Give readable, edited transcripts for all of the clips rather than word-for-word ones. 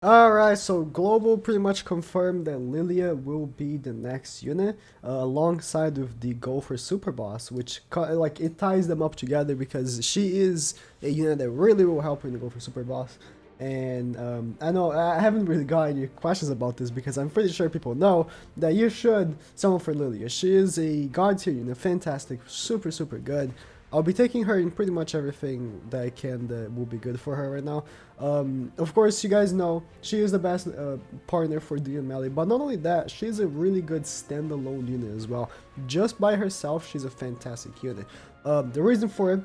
Alright, so Global pretty much confirmed that LILLIA will be the next unit, alongside with the Go for Super Boss, which like it ties them up together because she is a unit that really will help in the Go for Super Boss. And I know I haven't really got any questions about this because I'm pretty sure people know that you should summon for LILLIA. She is a god tier unit, fantastic, super good. I'll be taking her in pretty much everything that I can that will be good for her right now. Of course, you guys know she is the best partner for Dian Melee, but not only that, she's a really good standalone unit as well. Just by herself, she's a fantastic unit. The reason for it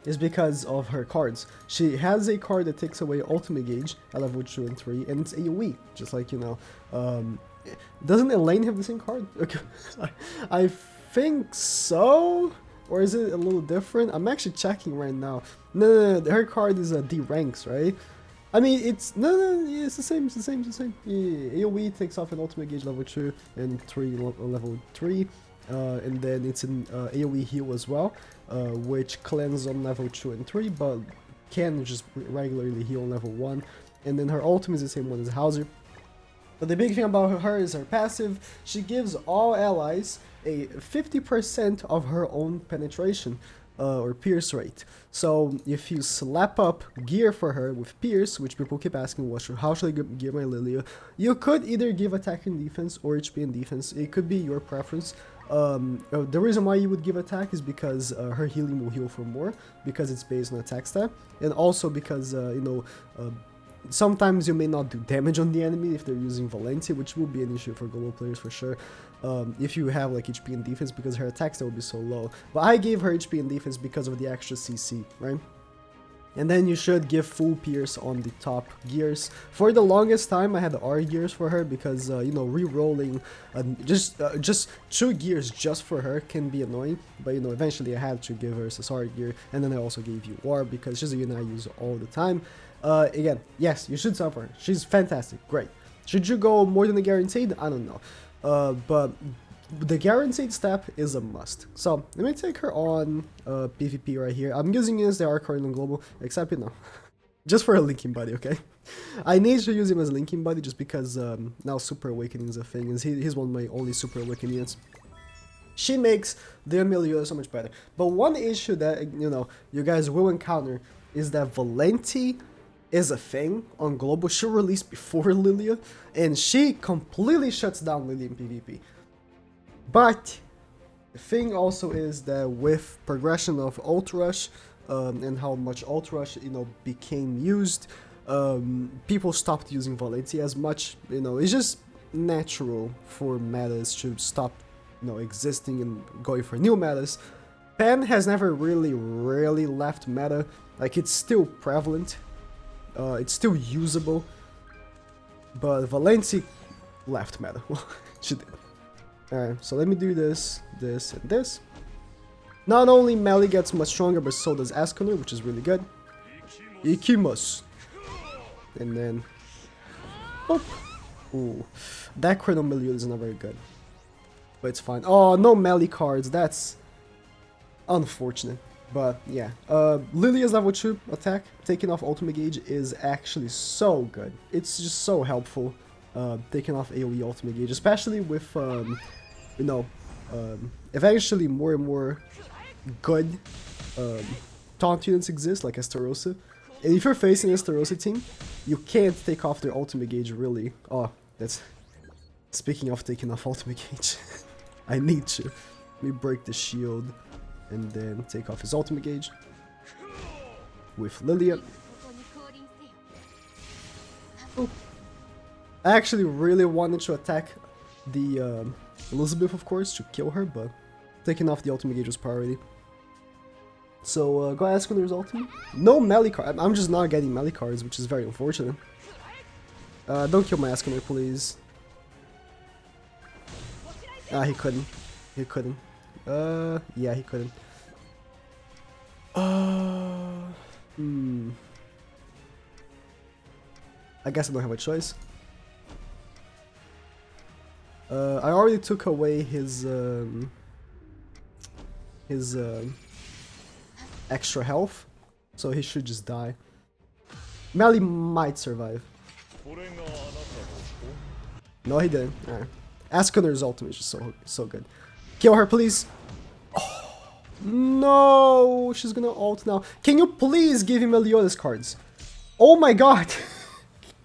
is because of her cards. She has a card that takes away Ultimate Gauge at level 2 and 3, and it's AoE, just like, you know. Doesn't Elaine have the same card? Okay. I think so? Or is it a little different? I'm actually checking right now. No, her card is a D ranks, right? I mean, it's no, yeah, it's the same, it's the same, it's the same. Yeah, AoE takes off an ultimate gauge level 2 and 3 level 3, and then it's an AoE heal as well, which cleanses on level 2 and 3, but can just regularly heal on level 1. And then her ultimate is the same one as Hauser. But the big thing about her is her passive. She gives all allies a 50% of her own penetration or pierce rate. So if you slap up gear for her with pierce, which people keep asking, how should I gear my LILLIA? You could either give attack and defense or HP and defense. It could be your preference. The reason why you would give attack is because her healing will heal for more, because it's based on attack stat, and also because, sometimes you may not do damage on the enemy if they're using Valencia, which will be an issue for global players for sure. If you have like HP and defense, because her attacks that will be so low. But I gave her HP and defense because of the extra CC, right? And then you should give full pierce on the top gears. For the longest time, I had R gears for her because, you know, re-rolling just 2 gears just for her can be annoying. But, you know, eventually I had to give her SSR gear. And then I also gave you R because she's a unit I use all the time. Again, yes, you should suffer her. She's fantastic, great. Should you go more than a guaranteed? I don't know. But the guaranteed step is a must. So let me take her on PvP right here. I'm using it as the R card in global, except, you know, just for a linking buddy, okay? I need to use him as a linking buddy just because now Super Awakening is a thing, and he's one of my only Super Awakening units. She makes the Amelia so much better. But one issue that, you know, you guys will encounter is that Valenti is a thing on global. She released before LILLIA, and she completely shuts down LILLIA in PvP. But the thing also is that with progression of Ult Rush and how much Ult Rush, you know, became used, people stopped using Valencia as much. You know, it's just natural for metas to stop, you know, existing and going for new metas. Pen has never really left meta. Like, it's still prevalent. It's still usable, but Valencia left meta. She did. Alright, so let me do this, this, and this. Not only melee gets much stronger, but so does Escanor, which is really good. Ikimas. And then... Boop. Ooh. That Chrono Milieu is not very good. But it's fine. Oh, no melee cards. That's unfortunate. But yeah, LILLIA's level 2 attack, taking off ultimate gauge, is actually so good. It's just so helpful, taking off AoE ultimate gauge, especially with, you know, eventually more and more good taunt units exist, like Estarossa. And if you're facing an Estarossa team, you can't take off their ultimate gauge, really. Oh, that's... Speaking of taking off ultimate gauge, I need to. Let me break the shield. And then take off his ultimate gauge with LILLIA. Oh. I actually really wanted to attack the Elizabeth, of course, to kill her, but taking off the ultimate gauge was priority. So go ask when there's ultimate. No melee card. I'm just not getting melee cards, which is very unfortunate. Don't kill my Escanor, please. Ah, he couldn't. He couldn't. Yeah, he couldn't. I guess I don't have a choice. I already took away his extra health, so he should just die. Melee might survive. No, he didn't. Alright. Askunner's ultimate is just so good. Kill her, please. Oh, no, she's gonna ult now. Can you please give him Meliodas cards? Oh my god.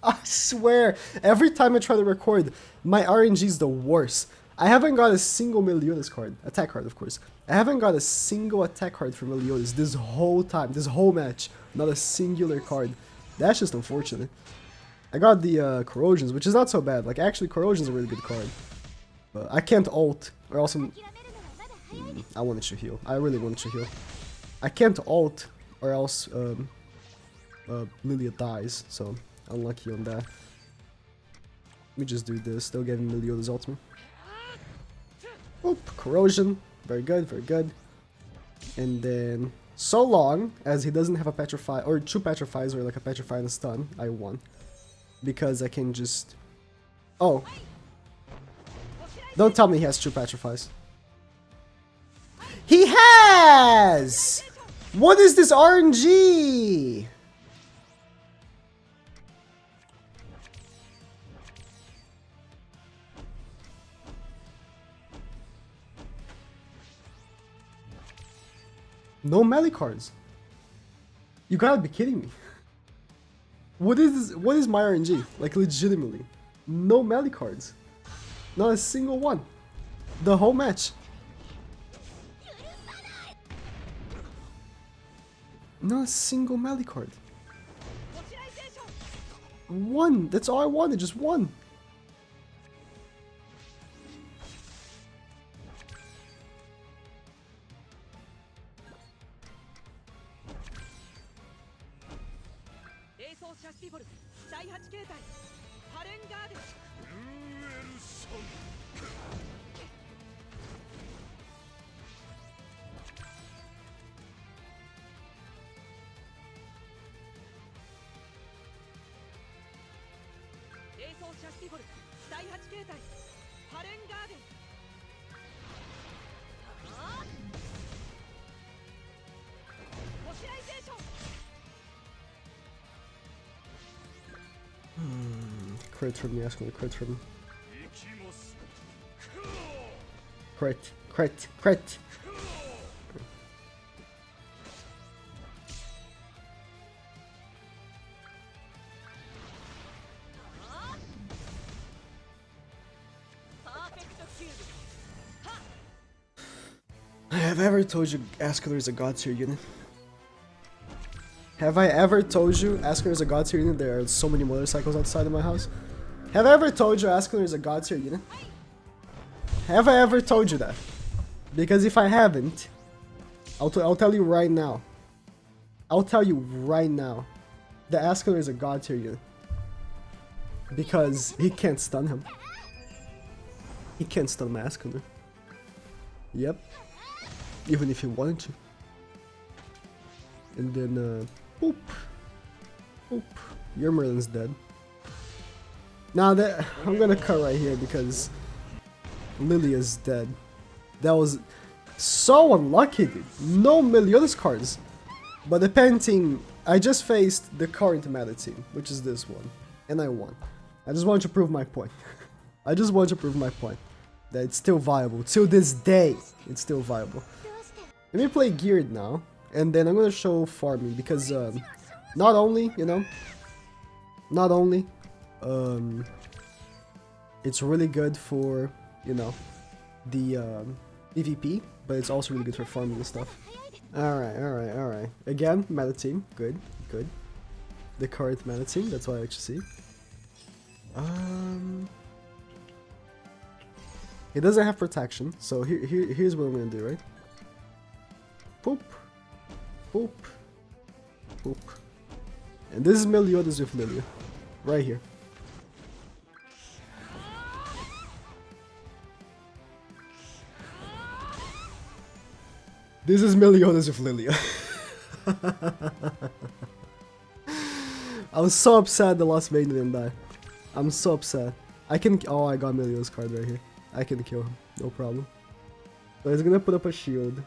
I swear, every time I try to record, my RNG is the worst. I haven't got a single Meliodas card. Attack card, of course. I haven't got a single attack card for Meliodas this whole time, this whole match. Not a singular card. That's just unfortunate. I got the Corrosions, which is not so bad. Like, actually, Corrosion's a really good card. But I can't ult, or else I wanted to heal. I really wanted to heal. I can't ult, or else Lilia dies, so unlucky on that. Let me just do this. They'll get Meliodas ultimate. Oop, Corrosion. Very good, very good. And then, so long as he doesn't have a Petrify, or 2 Petrifies, or like a Petrify and a stun, I won. Because I can just... Oh. Don't tell me he has 2 Petrifies. He has! What is this RNG? No melee cards. You gotta be kidding me. What is this? What is my RNG? Like, legitimately. No melee cards. Not a single one. The whole match. Not a single melee card. One. That's all I wanted. Just one. Crit from me, asking crit from me. Crit, crit, crit. Have I ever told you Askeler is a god tier unit? Have I ever told you Askeler is a god tier unit? There are so many motorcycles outside of my house. Have I ever told you Askeler is a god tier unit? Have I ever told you that? Because if I haven't, I'll tell you right now. I'll tell you right now that Askeler is a god tier unit. Because he can't stun him. He can't stun my Askeler. Yep. Even if he wanted to. And then, boop. Boop. Your Merlin's dead. Now that I'm gonna cut right here because Lillia's dead. That was so unlucky, dude. No Meliodas cards. But the Pen team, I just faced the current meta team, which is this one. And I won. I just want to prove my point. I just want to prove my point. That it's still viable. Till this day, it's still viable. Let me play geared now. And then I'm gonna show farming because not only, you know, not only it's really good for, you know, the PvP, but it's also really good for farming and stuff. Alright. Again, meta team. Good. The current meta team, that's what I actually see. It doesn't have protection, so here's what I'm gonna do, right? Poop. Poop. Poop. And this is Meliodas with Lilia. Right here. This is Meliodas with Lilia. I was so upset the last main didn't die. I'm so upset. I can. Oh, I got Meliodas card right here. I can kill him. No problem. So he's gonna put up a shield.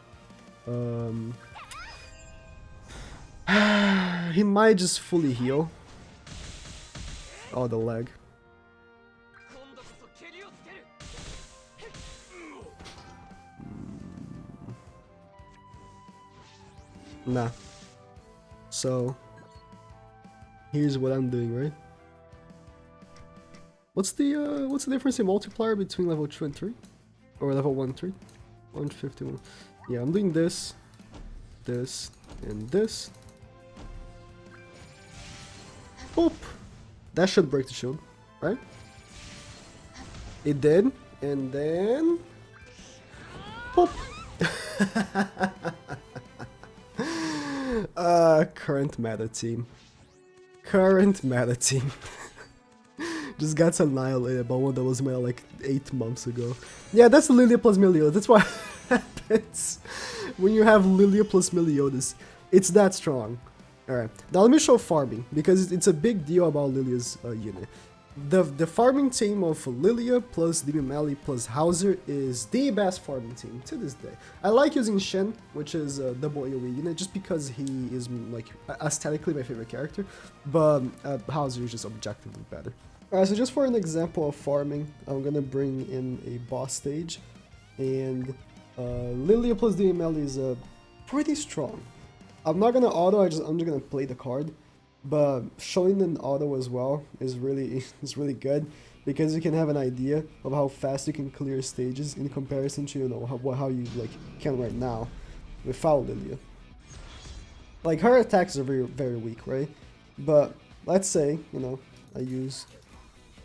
He might just fully heal. Oh, the lag. Nah. So here's what I'm doing, right? What's the difference in multiplier between level 2 and 3? Or level 1 and 3? 151. Yeah, I'm doing this, this, and this. Boop! That should break the shield, right? It did, and then boop! Current meta team. Current meta team. Just got annihilated by one that was made like 8 months ago. Yeah, that's LILLIA plus Meliodas. That's what happens when you have LILLIA plus Meliodas. It's that strong. Alright, now let me show farming, because it's a big deal about LILLIA's unit. The farming team of LILLIA plus DB Mally plus Hauser is the best farming team to this day. I like using Shen, which is a double AoE unit, just because he is like aesthetically my favorite character, but Hauser is just objectively better. Alright, so just for an example of farming, I'm gonna bring in a boss stage, and LILLIA plus DB Mally is pretty strong. I'm not gonna auto, I'm just gonna play the card. But showing an auto as well is really good, because you can have an idea of how fast you can clear stages in comparison to, you know, how you like can right now without LILLIA. Like, her attacks are very weak, right? But let's say, you know, I use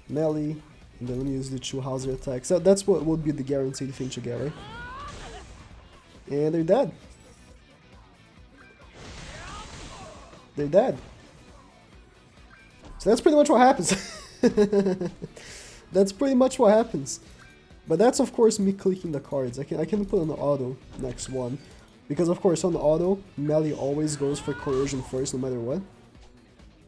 melee and then let me use the 2 Hauser attacks. So that's what would be the guaranteed thing to get, right? And they're dead. They're dead. So that's pretty much what happens. That's pretty much what happens. But that's of course me clicking the cards. I can put on the auto next one, because of course on the auto, melee always goes for coercion first no matter what,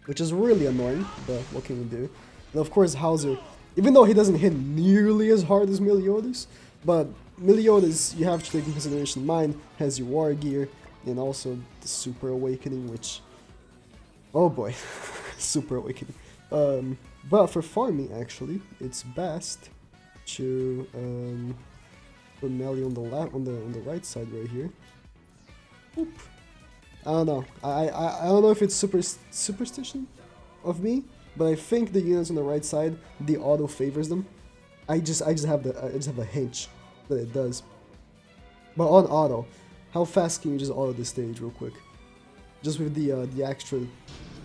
which is really annoying, but what can we do? And of course Hauser, even though he doesn't hit nearly as hard as Meliodas, but Meliodas, you have to take in consideration, mine has your war gear and also the Super Awakening, which, oh boy. Super Awakening. But for farming, actually, it's best to put melee on the on the right side right here. Oop. I don't know. I don't know if it's superstition of me, but I think the units on the right side, the auto favors them. I just have a hunch that it does. But on auto, how fast can you just auto this stage real quick? Just with the extra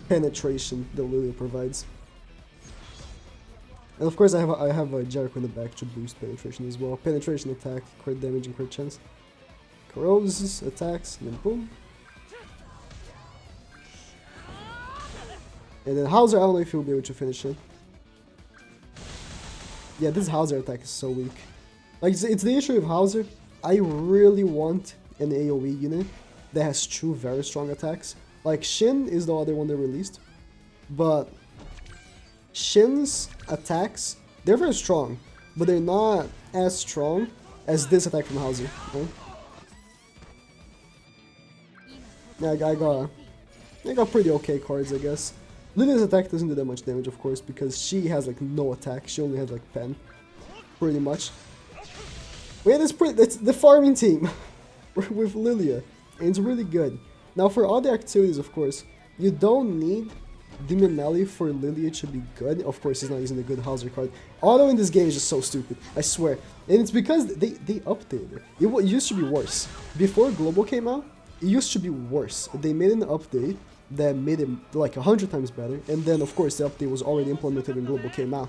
penetration that LILLIA provides. And of course I have a Jericho in the back to boost penetration as well. Penetration, attack, crit damage, and crit chance. Corrosives, attacks, and then boom. And then Hauser, I don't know if he'll be able to finish it. Yeah, this Hauser attack is so weak. Like, it's the issue with Hauser. I really want an AoE unit that has 2 very strong attacks. Like, Shin is the other one they released, but Shin's attacks, they're very strong, but they're not as strong as this attack from Hauser, right? Yeah, I got pretty okay cards, I guess. LILLIA's attack doesn't do that much damage, of course, because she has like no attack, she only has like pen, pretty much. Wait, that's the farming team with LILLIA, and it's really good. Now for all the activities, of course, you don't need Demon Mally for LILLIA to be good. Of course, he's not using the good Hauser card. Auto in this game is just so stupid, I swear. And it's because they updated it. It used to be worse. Before Global came out, it used to be worse. They made an update that made it like 100 times better. And then, of course, the update was already implemented when Global came out.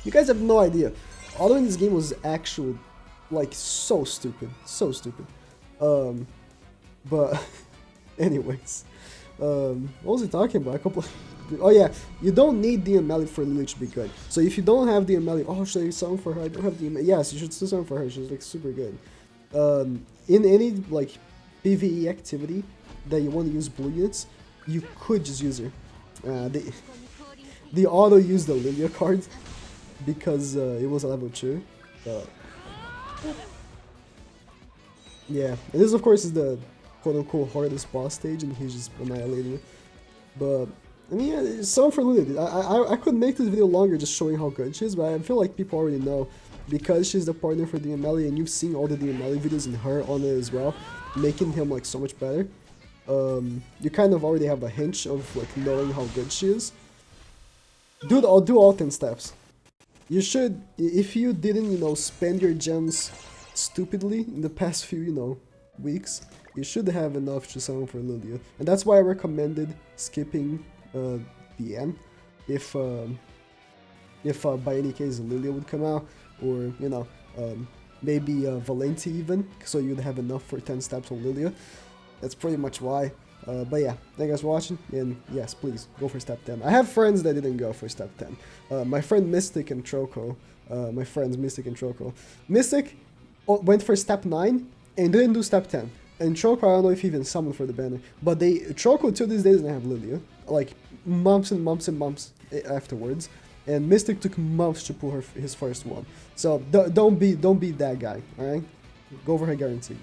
You guys have no idea. Auto in this game was actually, like, so stupid. So stupid. But... anyways, what was I talking about? Oh yeah, you don't need DM Mally for LILLIA to be good. So if you don't have DM Mally, oh, should I summon for her? I don't have DM Mally. Yes, you should still summon for her. She's like super good. In any like PvE activity that you want to use blue units, you could just use her. The auto used the LILLIA card because it was a level 2. Yeah, and this of course is the quote-unquote hardest boss stage, and he's just annihilating it. But I mean, someone for Lillia. I could make this video longer just showing how good she is, but I feel like people already know because she's the partner for DMLE and you've seen all the DMLE videos and her on it as well, making him like so much better. You kind of already have a hint of like knowing how good she is. Dude, I'll do all 10 steps. You should, if you didn't, you know, spend your gems stupidly in the past few, you know, weeks, you should have enough to summon for Lillia. And that's why I recommended skipping the end if by any case Lillia would come out, or, you know, maybe Valenti even, so you'd have enough for 10 steps on Lillia. That's pretty much why. But yeah, thank you guys for watching, and yes, please, go for step 10. I have friends that didn't go for step 10. My friend Mystic and Troco, my friends Mystic and Troco. Mystic went for step 9 and didn't do step 10. And Troco, I don't know if he even summoned for the banner, but Troco till this day doesn't have Lillia. Like, months and months and months afterwards. And Mystic took months to pull his first one. So don't be that guy, alright? Go for her guarantee.